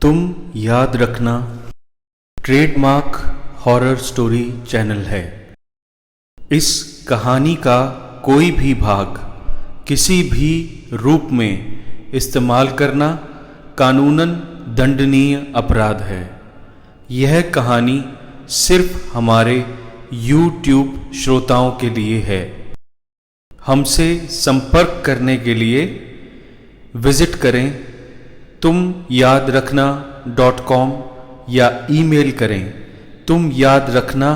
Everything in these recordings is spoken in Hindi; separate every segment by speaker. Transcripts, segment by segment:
Speaker 1: तुम याद रखना ट्रेडमार्क हॉरर स्टोरी चैनल है। इस कहानी का कोई भी भाग किसी भी रूप में इस्तेमाल करना कानूनन दंडनीय अपराध है। यह कहानी सिर्फ हमारे YouTube श्रोताओं के लिए है। हमसे संपर्क करने के लिए विजिट करें तुम याद रखना .com या ईमेल करें तुम याद रखना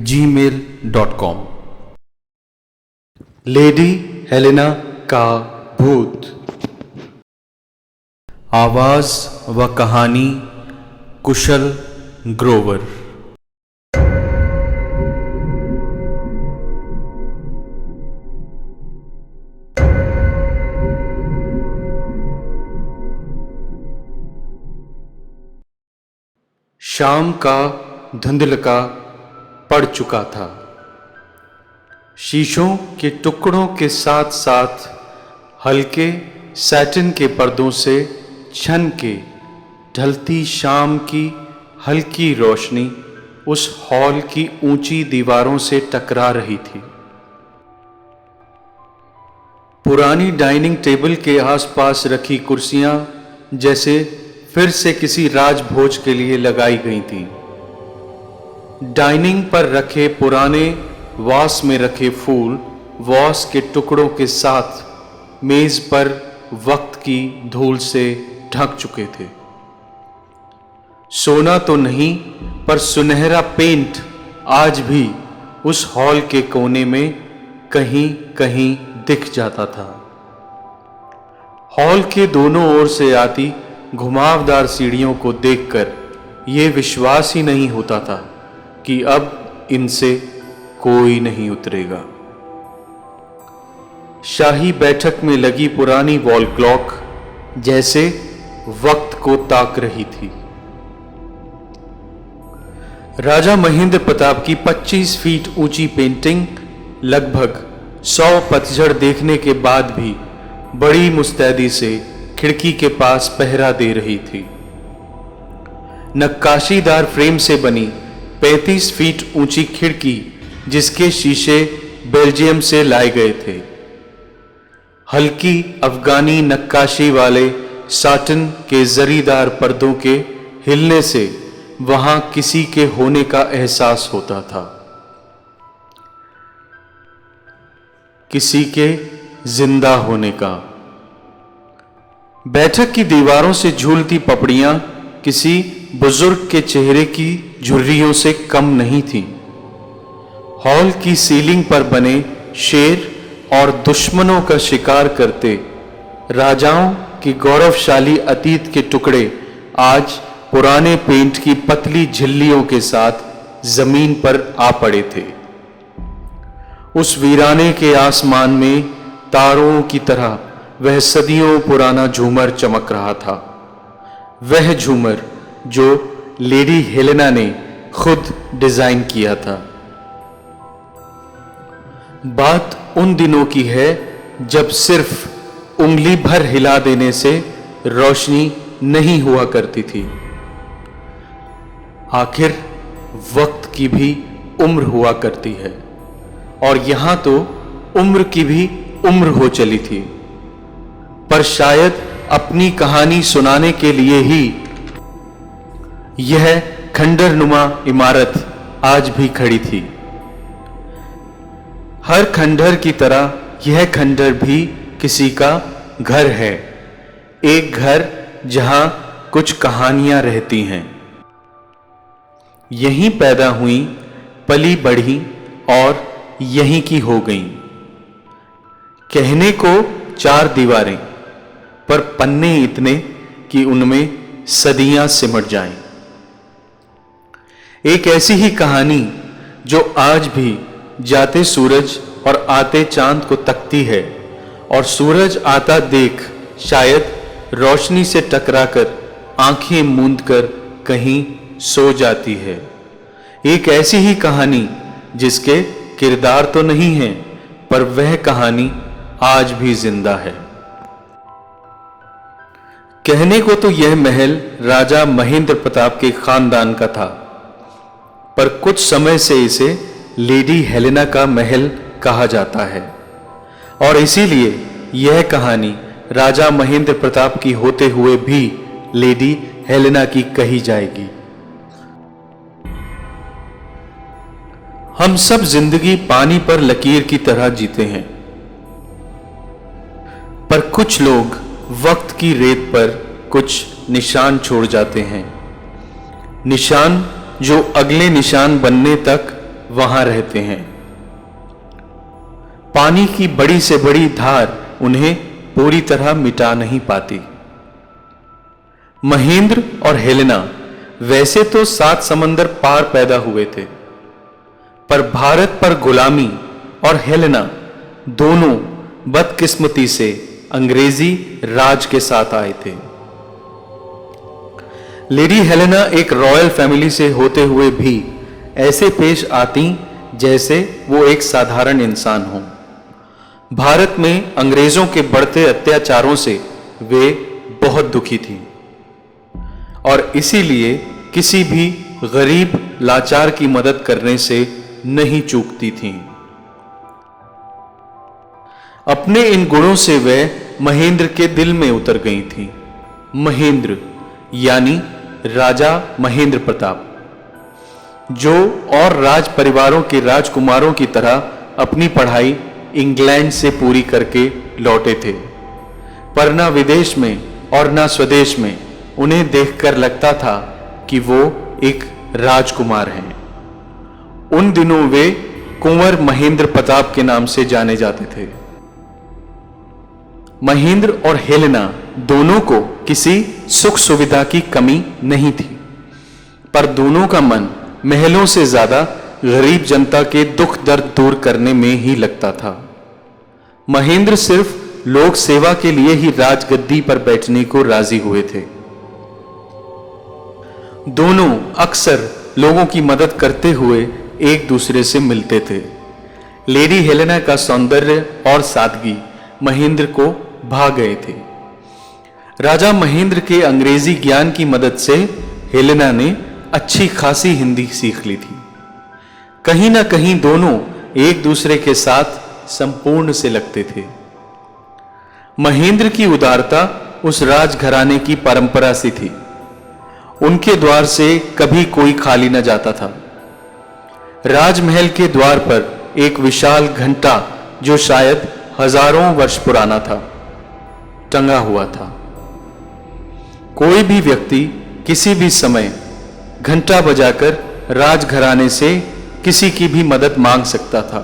Speaker 1: @gmail.com। लेडी हेलेना का भूत। आवाज व कहानी कुशल ग्रोवर। शाम का धुंधलका पड़ चुका था। शीशों के टुकड़ों के साथ साथ हल्के सैटिन के पर्दों से छन के ढलती शाम की हल्की रोशनी उस हॉल की ऊंची दीवारों से टकरा रही थी। पुरानी डाइनिंग टेबल के आसपास रखी कुर्सियां जैसे फिर से किसी राजभोज के लिए लगाई गई थीं। डाइनिंग पर रखे पुराने वास में रखे फूल वास के टुकड़ों के साथ मेज पर वक्त की धूल से ढक चुके थे। सोना तो नहीं पर सुनहरा पेंट आज भी उस हॉल के कोने में कहीं कहीं दिख जाता था। हॉल के दोनों ओर से आती घुमावदार सीढ़ियों को देखकर यह विश्वास ही नहीं होता था कि अब इनसे कोई नहीं उतरेगा। शाही बैठक में लगी पुरानी वॉल क्लॉक जैसे वक्त को ताक रही थी। राजा महेंद्र प्रताप की 25 फीट ऊंची पेंटिंग लगभग 100 पतझड़ देखने के बाद भी बड़ी मुस्तैदी से खिड़की के पास पहरा दे रही थी। नक्काशीदार फ्रेम से बनी 35 फीट ऊंची खिड़की जिसके शीशे बेल्जियम से लाए गए थे। हल्की अफगानी नक्काशी वाले साटन के जरीदार पर्दों के हिलने से वहां किसी के होने का एहसास होता था, किसी के जिंदा होने का। बैठक की दीवारों से झूलती पपड़ियां किसी बुजुर्ग के चेहरे की झुर्रियों से कम नहीं थीं। हॉल की सीलिंग पर बने शेर और दुश्मनों का शिकार करते राजाओं की गौरवशाली अतीत के टुकड़े आज पुराने पेंट की पतली झिल्लियों के साथ जमीन पर आ पड़े थे। उस वीराने के आसमान में तारों की तरह वह सदियों पुराना झूमर चमक रहा था। वह झूमर जो लेडी हेलेना ने खुद डिजाइन किया था। बात उन दिनों की है जब सिर्फ उंगली भर हिला देने से रोशनी नहीं हुआ करती थी। आखिर वक्त की भी उम्र हुआ करती है और यहां तो उम्र की भी उम्र हो चली थी। पर शायद अपनी कहानी सुनाने के लिए ही यह खंडरनुमा इमारत आज भी खड़ी थी। हर खंडर की तरह यह खंडर भी किसी का घर है। एक घर जहां कुछ कहानियां रहती हैं। यहीं पैदा हुई, पली बढ़ी और यहीं की हो गईं। कहने को 4 दीवारें पर पन्ने इतने कि उनमें सदियां सिमट जाएं। एक ऐसी ही कहानी जो आज भी जाते सूरज और आते चांद को तकती है और सूरज आता देख शायद रोशनी से टकराकर आंखें मूंदकर कहीं सो जाती है। एक ऐसी ही कहानी जिसके किरदार तो नहीं है पर वह कहानी आज भी जिंदा है। कहने को तो यह महल राजा महेंद्र प्रताप के खानदान का था, पर कुछ समय से इसे लेडी हेलेना का महल कहा जाता है और इसीलिए यह कहानी राजा महेंद्र प्रताप की होते हुए भी लेडी हेलेना की कही जाएगी। हम सब जिंदगी पानी पर लकीर की तरह जीते हैं, पर कुछ लोग वक्त की रेत पर कुछ निशान छोड़ जाते हैं, निशान जो अगले निशान बनने तक वहां रहते हैं। पानी की बड़ी से बड़ी धार उन्हें पूरी तरह मिटा नहीं पाती। महेंद्र और हेलेना वैसे तो 7 समंदर पार पैदा हुए थे, पर भारत पर गुलामी और हेलेना दोनों बदकिस्मती से अंग्रेजी राज के साथ आए थे। लेडी हेलेना एक रॉयल फैमिली से होते हुए भी ऐसे पेश आती जैसे वो एक साधारण इंसान हो। भारत में अंग्रेजों के बढ़ते अत्याचारों से वे बहुत दुखी थी और इसीलिए किसी भी गरीब लाचार की मदद करने से नहीं चूकती थीं। अपने इन गुणों से वे महेंद्र के दिल में उतर गई थीं। महेंद्र यानी राजा महेंद्र प्रताप, जो और राज परिवारों के राजकुमारों की तरह अपनी पढ़ाई इंग्लैंड से पूरी करके लौटे थे, पर ना विदेश में और ना स्वदेश में उन्हें देखकर लगता था कि वो एक राजकुमार हैं। उन दिनों वे कुंवर महेंद्र प्रताप के नाम से जाने जाते थे। महेंद्र और हेलेना दोनों को किसी सुख सुविधा की कमी नहीं थी, पर दोनों का मन महलों से ज्यादा गरीब जनता के दुख दर्द दूर करने में ही लगता था। महेंद्र सिर्फ लोक सेवा के लिए ही राजगद्दी पर बैठने को राजी हुए थे। दोनों अक्सर लोगों की मदद करते हुए एक दूसरे से मिलते थे। लेडी हेलेना का सौंदर्य और सादगी महेंद्र को भा गए थे। राजा महेंद्र के अंग्रेजी ज्ञान की मदद से हेलेना ने अच्छी खासी हिंदी सीख ली थी। कहीं ना कहीं दोनों एक दूसरे के साथ संपूर्ण से लगते थे। महेंद्र की उदारता उस राजघराने की परंपरा सी थी। उनके द्वार से कभी कोई खाली न जाता था। राजमहल के द्वार पर एक विशाल घंटा, जो शायद हजारों वर्ष पुराना था, टंगा हुआ था। कोई भी व्यक्ति किसी भी समय घंटा बजाकर राजघराने से किसी की भी मदद मांग सकता था,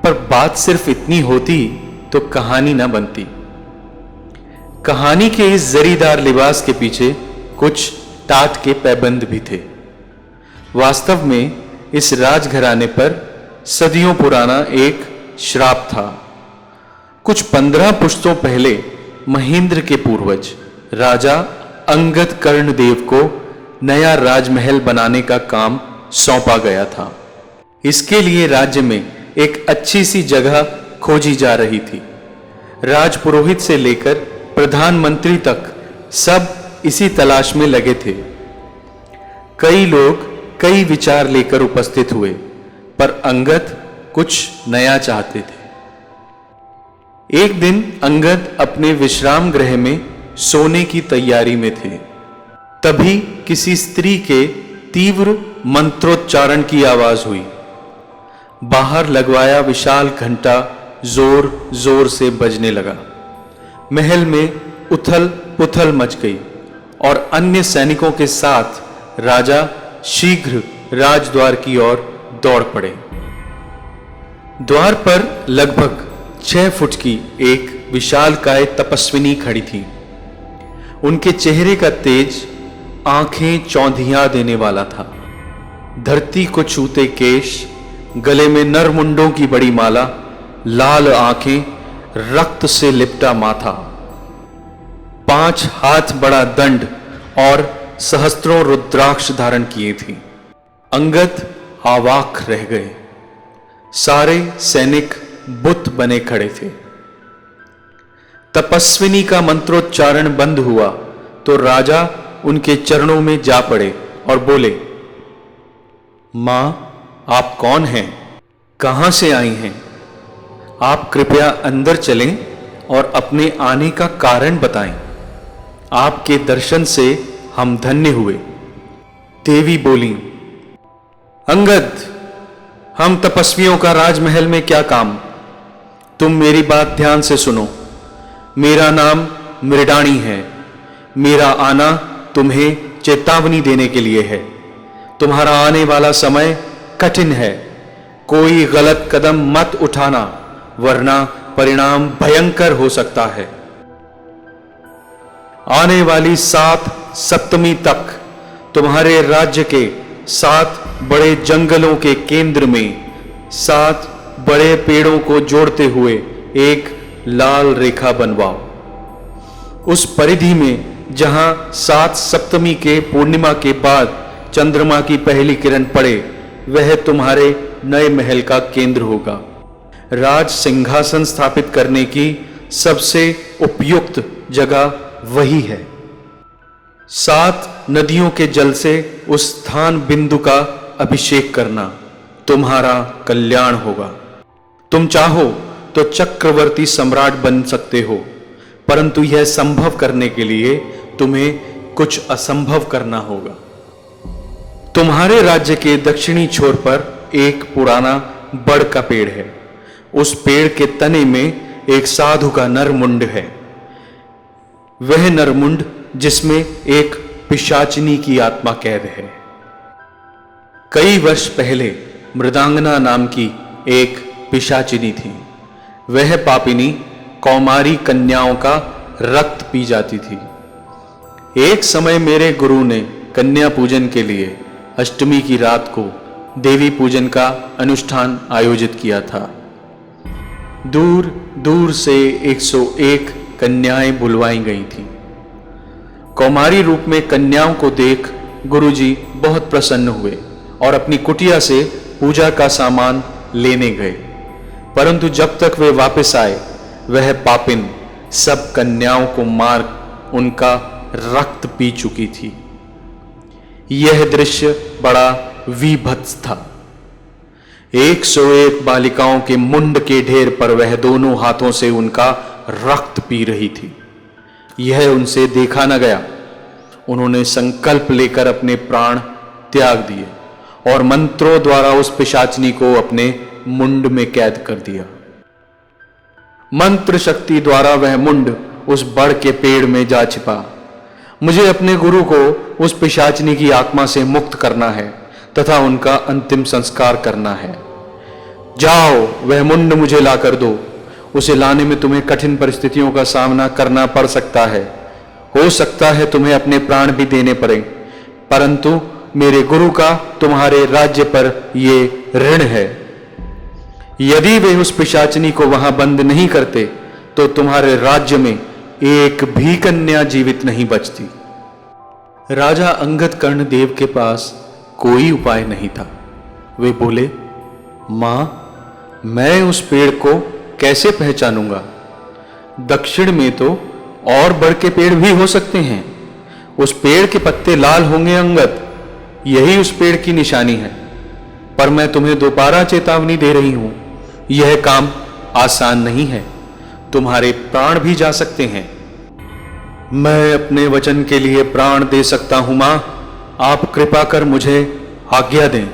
Speaker 1: पर बात सिर्फ इतनी होती तो कहानी न बनती। कहानी के इस जरीदार लिबास के पीछे कुछ टाट के पैबंद भी थे। वास्तव में इस राजघराने पर सदियों पुराना एक श्राप था। कुछ 15 पुश्तों पहले महेंद्र के पूर्वज राजा अंगद कर्णदेव को नया राजमहल बनाने का काम सौंपा गया था। इसके लिए राज्य में एक अच्छी सी जगह खोजी जा रही थी। राजपुरोहित से लेकर प्रधानमंत्री तक सब इसी तलाश में लगे थे। कई लोग कई विचार लेकर उपस्थित हुए, पर अंगद कुछ नया चाहते थे। एक दिन अंगद अपने विश्राम गृह में सोने की तैयारी में थे। तभी किसी स्त्री के तीव्र मंत्रोच्चारण की आवाज हुई। बाहर लगवाया विशाल घंटा जोर जोर से बजने लगा। महल में उथल पुथल मच गई और अन्य सैनिकों के साथ राजा शीघ्र राजद्वार की ओर दौड़ पड़े। द्वार पर लगभग 6 फुट की एक विशालकाय तपस्विनी खड़ी थी। उनके चेहरे का तेज आंखें चौंधिया देने वाला था। धरती को छूते केश, गले में नरमुंडों की बड़ी माला, लाल आंखें, रक्त से लिपटा माथा, 5 हाथ बड़ा दंड और सहस्त्रों रुद्राक्ष धारण किए थी। अंगद अवाक रह गए। सारे सैनिक बुत बने खड़े थे। तपस्विनी का मंत्रोच्चारण बंद हुआ तो राजा उनके चरणों में जा पड़े और बोले, मां, आप कौन हैं? कहां से आई हैं? आप कृपया अंदर चलें और अपने आने का कारण बताएं। आपके दर्शन से हम धन्य हुए। देवी बोली, अंगद, हम तपस्वियों का राजमहल में क्या काम? तुम मेरी बात ध्यान से सुनो। मेरा नाम मृडानी है। मेरा आना तुम्हें चेतावनी देने के लिए है। तुम्हारा आने वाला समय कठिन है। कोई गलत कदम मत उठाना, वरना परिणाम भयंकर हो सकता है। आने वाली 7 सप्तमी तक तुम्हारे राज्य के 7 बड़े जंगलों के केंद्र में 7 बड़े पेड़ों को जोड़ते हुए एक लाल रेखा बनवाओ। उस परिधि में जहां 7 सप्तमी के पूर्णिमा के बाद चंद्रमा की पहली किरण पड़े, वह तुम्हारे नए महल का केंद्र होगा। राज सिंहासन स्थापित करने की सबसे उपयुक्त जगह वही है। 7 नदियों के जल से उस स्थान बिंदु का अभिषेक करना तुम्हारा कल्याण होगा। तुम चाहो तो चक्रवर्ती सम्राट बन सकते हो, परंतु यह संभव करने के लिए तुम्हें कुछ असंभव करना होगा। तुम्हारे राज्य के दक्षिणी छोर पर एक पुराना बड़ का पेड़ है। उस पेड़ के तने में एक साधु का नरमुंड है। वह नरमुंड जिसमें एक पिशाचिनी की आत्मा कैद है। कई वर्ष पहले मृदांगना नाम की एक पिशाचिनी थी। वह पापिनी कौमारी कन्याओं का रक्त पी जाती थी। एक समय मेरे गुरु ने कन्या पूजन के लिए अष्टमी की रात को देवी पूजन का अनुष्ठान आयोजित किया था। दूर दूर से 101 कन्याएं बुलवाई गई थीं। कौमारी रूप में कन्याओं को देख गुरुजी बहुत प्रसन्न हुए और अपनी कुटिया से पूजा का सामान लेने गए, परंतु जब तक वे वापस आए, वह पापिन सब कन्याओं को मार उनका रक्त पी चुकी थी। यह दृश्य बड़ा विभत्स था। 101 बालिकाओं के मुंड के ढेर पर वह दोनों हाथों से उनका रक्त पी रही थी। यह उनसे देखा न गया। उन्होंने संकल्प लेकर अपने प्राण त्याग दिए और मंत्रों द्वारा उस पिशाचिनी को अपने मुंड में कैद कर दिया। मंत्र शक्ति द्वारा वह मुंड उस बड़ के पेड़ में जा छिपा। मुझे अपने गुरु को उस पिशाचिनी की आत्मा से मुक्त करना है तथा उनका अंतिम संस्कार करना है। जाओ, वह मुंड मुझे ला कर दो। उसे लाने में तुम्हें कठिन परिस्थितियों का सामना करना पड़ सकता है। हो सकता है तुम्हें अपने प्राण भी देने पड़े, परंतु मेरे गुरु का तुम्हारे राज्य पर ये ऋण है। यदि वे उस पिशाचिनी को वहां बंद नहीं करते तो तुम्हारे राज्य में एक भी कन्या जीवित नहीं बचती। राजा अंगद कर्णदेव के पास कोई उपाय नहीं था। वे बोले, मां, मैं उस पेड़ को कैसे पहचानूंगा? दक्षिण में तो और बड़ के पेड़ भी हो सकते हैं। उस पेड़ के पत्ते लाल होंगे अंगद, यही उस पेड़ की निशानी है। पर मैं तुम्हें दोबारा चेतावनी दे रही हूं, यह काम आसान नहीं है। तुम्हारे प्राण भी जा सकते हैं। मैं अपने वचन के लिए प्राण दे सकता हूं मां, आप कृपा कर मुझे आज्ञा दें।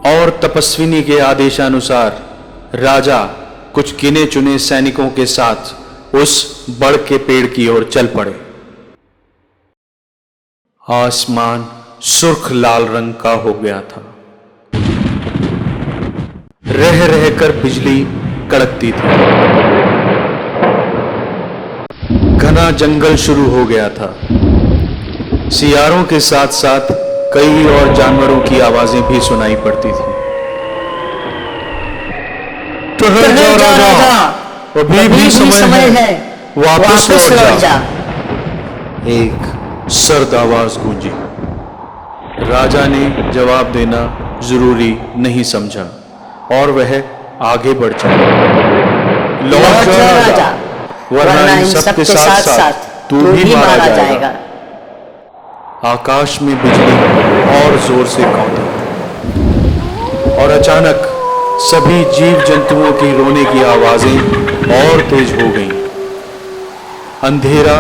Speaker 1: और तपस्विनी के आदेशानुसार राजा कुछ गिने चुने सैनिकों के साथ उस बड़ के पेड़ की ओर चल पड़े। आसमान सुर्ख लाल रंग का हो गया था। रह रहकर बिजली कड़कती थी। घना जंगल शुरू हो गया था। सियारों के साथ साथ कई और जानवरों की आवाजें भी सुनाई पड़ती थी। ठहर जा राजा, अभी भी समय है, वापस लौट जा। एक सर्द आवाज गूंजी। राजा ने जवाब देना जरूरी नहीं समझा और वह आगे बढ़ चला। लौट जा राजा,
Speaker 2: वरना इन सब के साथ साथ तू भी मारा जाएगा।
Speaker 1: आकाश में बिजली और जोर से कौंधी और अचानक सभी जीव जंतुओं की रोने की आवाजें और तेज हो गईं। अंधेरा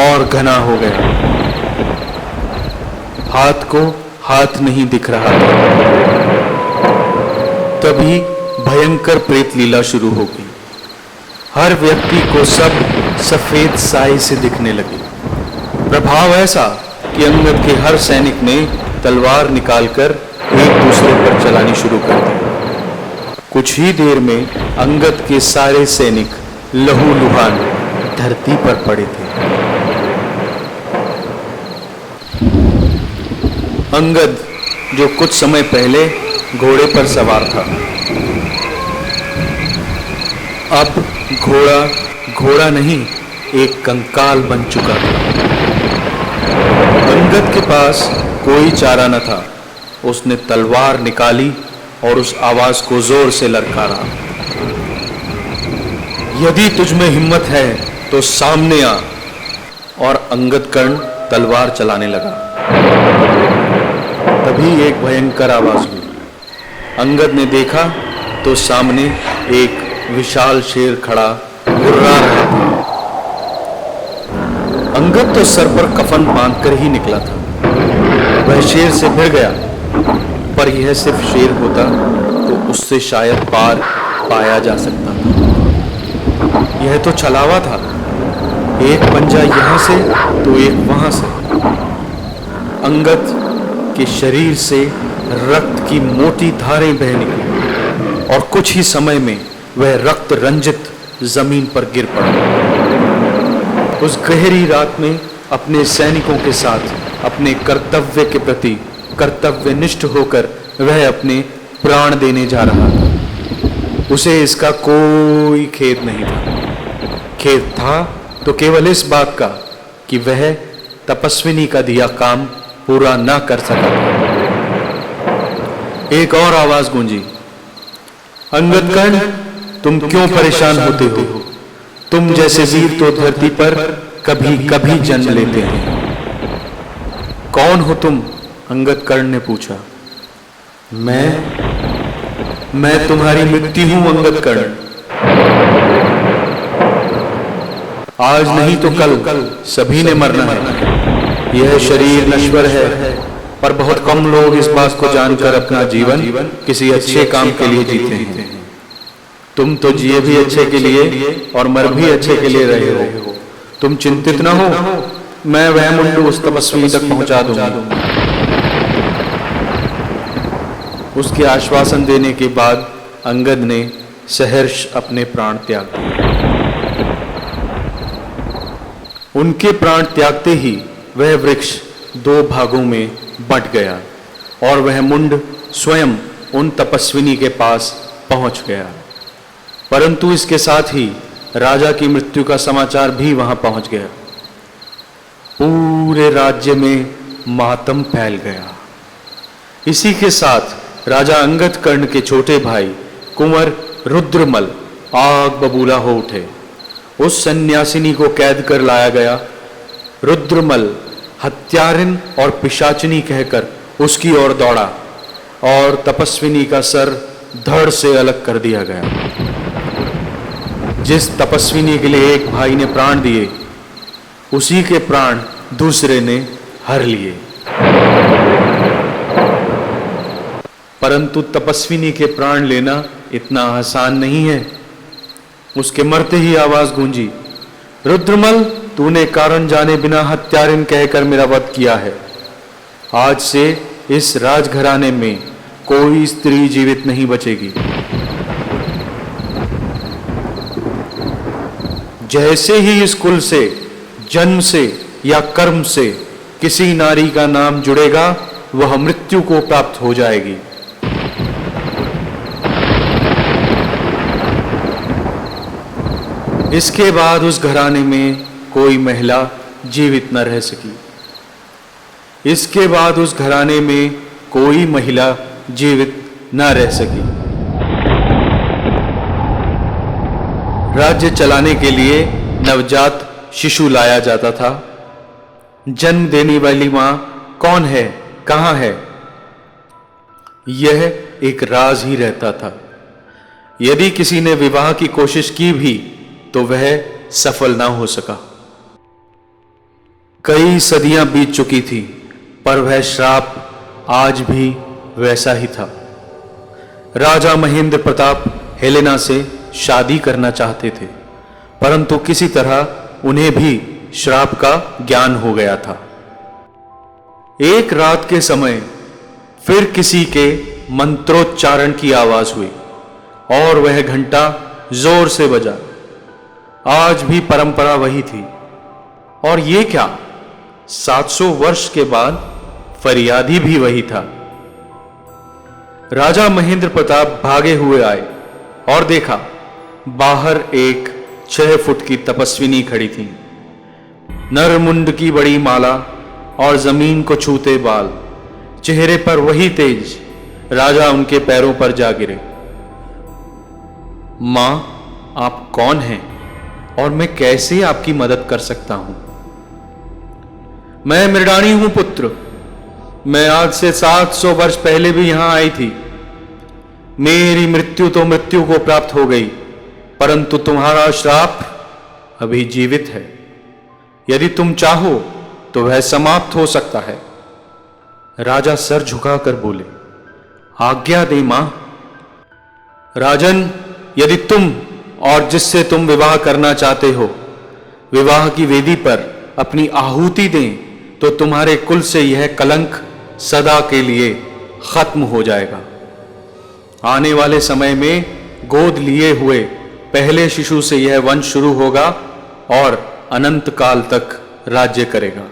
Speaker 1: और घना हो गया। हाथ को हाथ नहीं दिख रहा था। तभी भयंकर प्रेत लीला शुरू हो गई। हर व्यक्ति को सब सफेद साए से दिखने लगे। प्रभाव ऐसा कि अंगद के हर सैनिक ने तलवार निकालकर एक दूसरे पर चलानी शुरू कर दी। कुछ ही देर में अंगद के सारे सैनिक लहूलुहान धरती पर पड़े थे। अंगद, जो कुछ समय पहले घोड़े पर सवार था, अब घोड़ा नहीं, एक कंकाल बन चुका था। अंगद के पास कोई चारा न था। उसने तलवार निकाली और उस आवाज को जोर से ललकारा, यदि तुझ में हिम्मत है तो सामने आ। और अंगद कर्ण तलवार चलाने लगा। तभी एक भयंकर आवाज हुई। अंगद ने देखा तो सामने एक विशाल शेर खड़ा गुर्रा रहा था। अंगद तो सर पर कफन बांधकर ही निकला था। वह शेर से भिड़ गया, पर यह सिर्फ शेर होता तो उससे शायद पार पाया जा सकता था। यह तो छलावा था, एक पंजा यहां से तो एक वहां से। अंगद के शरीर से रक्त की मोटी धारें बह निकली और कुछ ही समय में वह रक्त रंजित जमीन पर गिर पड़ा। उस गहरी रात में अपने सैनिकों के साथ अपने कर्तव्य के प्रति कर्तव्यनिष्ठ होकर वह अपने प्राण देने जा रहा था। उसे इसका कोई खेद नहीं था। खेद था तो केवल इस बात का कि वह तपस्विनी का दिया काम पूरा न कर सका था। एक और आवाज गूंजी, अंगद कर्ण, तुम क्यों परेशान होते हो? तुम जैसे वीर तो धरती पर कभी कभी जन्म लेते हैं। कौन हो तुम? अंगद कर्ण ने पूछा। मैं तुम्हारी मृत्यु हूं अंगद कर्ण। आज नहीं तो कल सभी ने मरना है। यह शरीर नश्वर है, पर बहुत कम लोग इस बात को जानकर अपना जीवन किसी अच्छे काम के लिए जीते हैं। तुम तो जिए भी अच्छे के लिए और मर भी अच्छे के लिए रहे हो। तुम चिंतित न हो, मैं वह मुंडू उस तपस्वी तक पहुंचा दूंगा। उसके आश्वासन देने के बाद अंगद ने सहर्ष अपने प्राण त्याग दिए। उनके प्राण त्यागते ही वह वृक्ष दो भागों में बंट गया और वह मुंड स्वयं उन तपस्विनी के पास पहुंच गया। परंतु इसके साथ ही राजा की मृत्यु का समाचार भी वहां पहुंच गया। पूरे राज्य में मातम फैल गया। इसी के साथ राजा अंगद कर्ण के छोटे भाई कुंवर रुद्रमल आग बबूला हो उठे। उस सन्यासिनी को कैद कर लाया गया। रुद्रमल हत्यारिन और पिशाचिनी कहकर उसकी ओर दौड़ा और तपस्विनी का सर धड़ से अलग कर दिया गया। जिस तपस्विनी के लिए एक भाई ने प्राण दिए, उसी के प्राण दूसरे ने हर लिए। परंतु तपस्विनी के प्राण लेना इतना आसान नहीं है। उसके मरते ही आवाज गूंजी, रुद्रमल, तूने कारण जाने बिना हत्यारिन कहकर मेरा वध किया है। आज से इस राजघराने में कोई स्त्री जीवित नहीं बचेगी। जैसे ही इस कुल से, जन्म से या कर्म से किसी नारी का नाम जुड़ेगा, वह मृत्यु को प्राप्त हो जाएगी। इसके बाद उस घराने में कोई महिला जीवित न रह सकी। इसके बाद उस घराने में कोई महिला जीवित न रह सकी। राज्य चलाने के लिए नवजात शिशु लाया जाता था। जन्म देने वाली मां कौन है, कहां है, यह एक राज ही रहता था। यदि किसी ने विवाह की कोशिश की भी तो वह सफल ना हो सका। कई सदियां बीत चुकी थी, पर वह श्राप आज भी वैसा ही था। राजा महेंद्र प्रताप हेलेना से शादी करना चाहते थे, परंतु किसी तरह उन्हें भी श्राप का ज्ञान हो गया था। एक रात के समय फिर किसी के मंत्रोच्चारण की आवाज हुई और वह घंटा जोर से बजा। आज भी परंपरा वही थी। और ये क्या, 700 वर्ष के बाद फरियादी भी वही था। राजा महेंद्र प्रताप भागे हुए आए और देखा, बाहर एक 6 फुट की तपस्विनी खड़ी थी। नरमुंड की बड़ी माला और जमीन को छूते बाल, चेहरे पर वही तेज। राजा उनके पैरों पर जा गिरे। मां, आप कौन हैं और मैं कैसे आपकी मदद कर सकता हूं? मैं मृडानी हूं पुत्र। मैं आज से 700 वर्ष पहले भी यहां आई थी। मेरी मृत्यु तो मृत्यु को प्राप्त हो गई, परंतु तुम्हारा श्राप अभी जीवित है। यदि तुम चाहो तो वह समाप्त हो सकता है। राजा सर झुकाकर बोले, आज्ञा दे मां। राजन, यदि तुम और जिससे तुम विवाह करना चाहते हो विवाह की वेदी पर अपनी आहुति दें तो तुम्हारे कुल से यह कलंक सदा के लिए खत्म हो जाएगा। आने वाले समय में गोद लिए हुए पहले शिशु से यह वंश शुरू होगा और अनंत काल तक राज्य करेगा।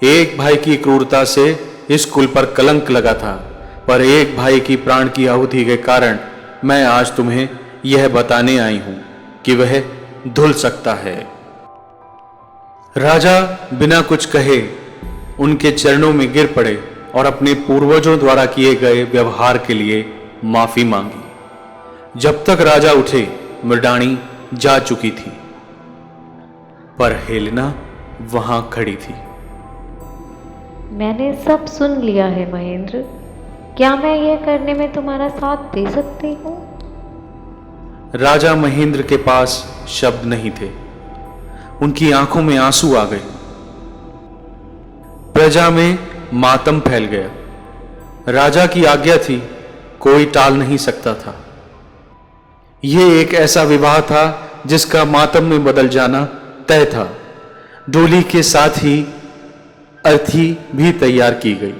Speaker 1: एक भाई की क्रूरता से इस कुल पर कलंक लगा था, पर एक भाई की प्राण की आहुति के कारण मैं आज तुम्हें यह बताने आई हूं कि वह धुल सकता है। राजा बिना कुछ कहे उनके चरणों में गिर पड़े और अपने पूर्वजों द्वारा किए गए व्यवहार के लिए माफी मांगी। जब तक राजा उठे, मृडानी जा चुकी थी, पर हेलेना वहां खड़ी थी।
Speaker 2: मैंने सब सुन लिया है महेंद्र। क्या मैं यह करने में तुम्हारा साथ दे सकती हूँ?
Speaker 1: राजा महेंद्र के पास शब्द नहीं थे। उनकी आंखों में आंसू आ गए। प्रजा में मातम फैल गया। राजा की आज्ञा थी, कोई टाल नहीं सकता था। यह एक ऐसा विवाह था जिसका मातम में बदल जाना तय था। डोली के साथ ही अर्थी भी तैयार की गई।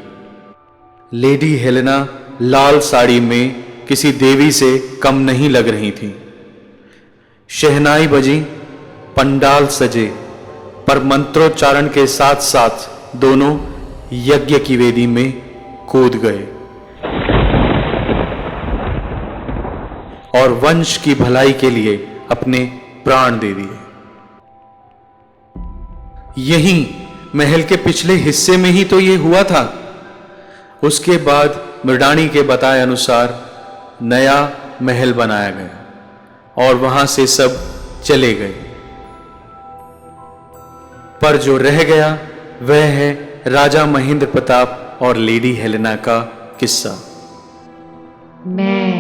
Speaker 1: लेडी हेलेना लाल साड़ी में किसी देवी से कम नहीं लग रही थी। शहनाई बजी, पंडाल सजे, पर मंत्रोच्चारण के साथ साथ दोनों यज्ञ की वेदी में कूद गए और वंश की भलाई के लिए अपने प्राण दे दिए। यहीं महल के पिछले हिस्से में ही तो ये हुआ था। उसके बाद मृडानी के बताए अनुसार नया महल बनाया गया और वहां से सब चले गए। पर जो रह गया वह है राजा महेंद्र प्रताप और लेडी हेलेना का किस्सा।
Speaker 2: मैं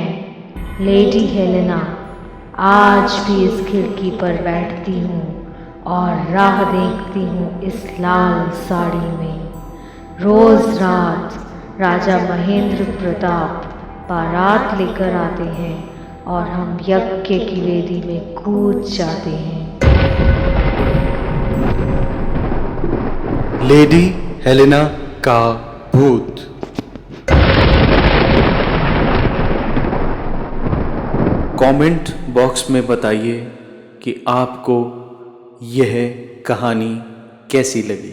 Speaker 2: लेडी हेलेना आज भी इस खिड़की पर बैठती हूँ और राह देखती हूँ इस लाल साड़ी में। रोज रात राजा महेंद्र प्रताप बारात लेकर आते हैं और हम यज्ञ की वेदी में कूद जाते हैं।
Speaker 1: लेडी हेलेना का भूत। कमेंट बॉक्स में बताइए कि आपको यह कहानी कैसी लगी।